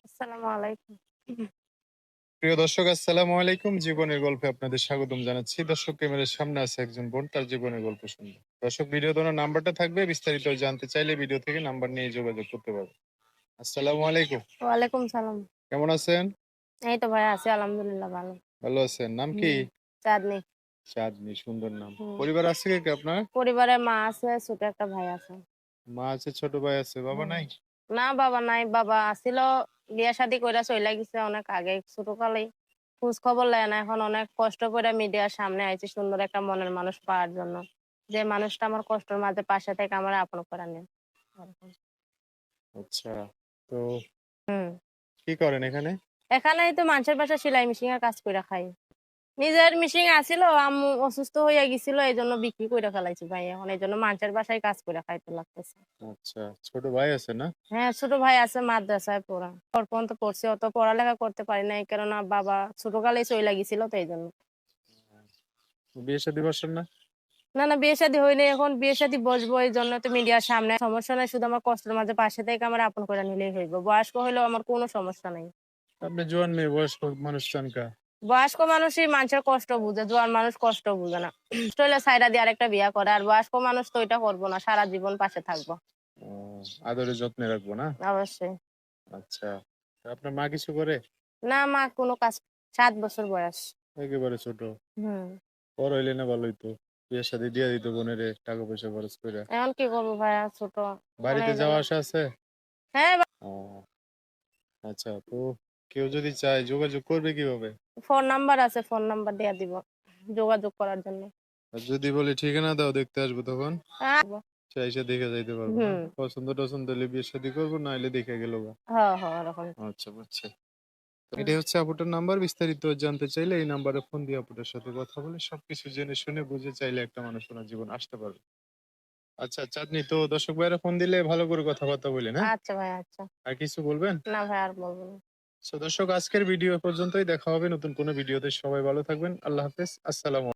আসসালামু আলাইকুম। প্রিয় দর্শক, আসসালামু আলাইকুম। জীবনের গল্পে আপনাদের স্বাগতম জানাচ্ছি। দর্শক, ক্যামেরার সামনে আছে একজন বোন, তার জীবনের গল্প শুনবে। দর্শক, ভিডিও দেওয়ার নাম্বারটা থাকবে, বিস্তারিত জানতে চাইলে ভিডিও থেকে নাম্বার নিয়ে যোগাযোগ করতে পারবে। আসসালামু আলাইকুম। ওয়ালাইকুম সালাম। কেমন আছেন? এই তো ভাই আছি আলহামদুলিল্লাহ ভালো। ভালো আছেন? নাম কি? হুম। চাঁদনি। চাঁদনি, সুন্দর নাম। হুম। পরিবার আছে কে কে আপনার? পরিবারে মা আছে, ছোট একটা ভাই আছে। মা আছে, ছোট ভাই আছে, বাবা হুম। নাই? না বাবা নাই, বাবা আছিল বিয়া শাদী কইরা চইলা গেছে অনেক আগে ছোটকালেই। খোঁজ খবর লয় না, এখন অনেক কষ্ট করে মিডিয়ার সামনে আইছি সুন্দর একটা মনের মানুষ পাওয়ার জন্য। যে মানুষটা আমার কষ্টের মাঝে পাশে থেকে আমার আপন করে নেয়। এরকম। আচ্ছা, তো হুম। কি করেন এখানে? এখানেই তো মানুষের বাসায় সেলাই মেশিন এর কাজ কইরা খাই। নিজের মেশিন আছিল, আম্মু অসুস্থ হইয়া গেছিল এজন্য বিক্রি কইরা ফেলাইছি ভাই। এখন এজন্য মানুষের বাসায় কাজ কইরা খাইতে লাগতেছে। আচ্ছা, ছোট ভাই আছে না? হ্যাঁ, ছোট ভাই আছে মাদ্রাসায় পড়া। ৪ পর্যন্ত পড়ছে, অত পড়ালেখা করতে পারি নাই। কেননা বাবা ছোটকালেই চইলা গেছিল তো এইজন্য। বিয়ে শাদী বসেন না? না, না বিয়ে শাদী হয়নি। এখন বিয়ে শাদী বসবো এইজন্য তো মিডিয়ার সামনে। সমস্যা নাই, শুধু আমার কষ্টের মাঝে পাশে থেকে আমার আপন করে নিলেই হইব। বয়স্ক হইলেও আমার কোনো সমস্যা নাই। আপনি জোয়ান মেয়ে, বয়স্ক মানুষ চান কা? বয়স্ক মানুষই মানুষের কষ্ট বুঝে, জোয়ান মানুষ কষ্ট বুঝে না। কষ্ট হইলে ছাইড়া দিয়ে আরেকটা বিয়া করে। আর বয়স্ক মানুষ তো ওইটা করবো না। সারা জীবন পাশে থাকবো। ও, আদরে যত্নে রাখবো না? অবশ্যই। আচ্ছা। তা আপনার মা কিছু করে? না মা কোনো কাজ ৭ বছর বয়স। একেবারে ছোট। হুম। বড় হইলে না ভালোই তো। বিয়ের শাদী দিয়া দিত বোনেরে টাকা পয়সা খরচ কইরা। এখন কি করবো ভাইয়া ছোট। মানে বাড়িতে এইজন্য যাওয়া আসা আছে? হ্যাঁ, ও, আচ্ছা। তো কেউ যদি চায় যোগাযোগ করবে কিভাবে? ফোন নাম্বার আছে, ফোন নাম্বার দেয়া দিব যোগাযোগ করার জন্য। আর যদি বলি ঠিকানা দাও, দেখতে আসবো তখন? আ সে এসে দেখে যাইতে পারবো না? হুম। পছন্দ টছন্দ হলে বিয়ের শাদী করবো, নাইলে দেখে গেল গা। হ্যাঁ, হ্যাঁ ওরকম। আচ্ছা, বুঝছি। তো হুম। এটাই হচ্ছে আপুটার নাম্বার। বিস্তারিত জানতে চাইলে এই নাম্বারে ফোন দিয়ে আপুটার সাথে কথা বলে সবকিছু জেনে শুনে বুঝে চাইলে একটা মানুষ ওনার জীবন আসতে পারবে। আচ্ছা চাঁদনি, তো দর্শক ভাইরা ফোন দিলে ভালো করে কথাবার্তা বলেন, হ্যাঁ? আচ্ছা ভাই আচ্ছা। আর কিছু বলবেন? না ভাই আর বলব না। দর্শক, আজকের ভিডিও পর্যন্তই। দেখা হবে নতুন কোনো ভিডিওতে। সবাই ভালো থাকবেন। আল্লাহ হাফেজ। আসসালাম।